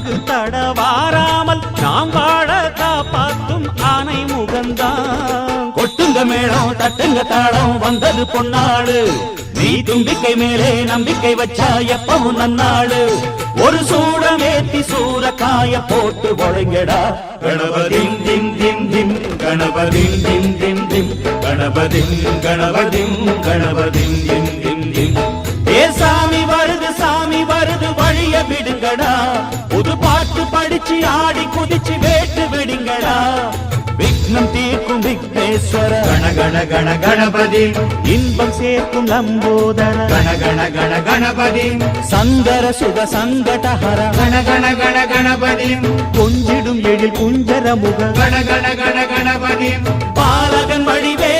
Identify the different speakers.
Speaker 1: தங்கு தடவாராமல் நாம் வாழ காப்பாற்றும் ஆனை முகந்தான்.
Speaker 2: கொட்டுங்க மேளம் தட்டுங்க தாளம் வந்தது பொன்னாடு. நீ தும்பிக்கை மேலே நம்பிக்கை வச்சா எப்பவும் நன்னாடு. ஒரு சூடமேத்தி சூரக்காய போட்டு ஒழுங்கடா. கணபதிம் திம் திம் திம் கணபதிம் திம் திம் திம் கணபதிம் கணபதிம் கணபதிம் திம் திம் திம். ஏ சாமி வருது வழிய விடுங்கடா. புது பாட்டு படிச்சு ஆடி குதிச்சு வேட்டு விடுங்கடா. விக்னம் தீர்க்கும் விக்னேஸ்வர
Speaker 3: கண கண கண கணபதி.
Speaker 1: இன்பம் சேர்க்கும் லம்போதர
Speaker 3: கண கண கண கணபதி.
Speaker 1: சங்கர சுக சங்கடஹர
Speaker 3: கண கண கண கணபதி.
Speaker 1: கொஞ்சிடும் எழில் குஞ்சர முக
Speaker 3: கண கண கண கணபதி.
Speaker 2: பாலகன் வழிவே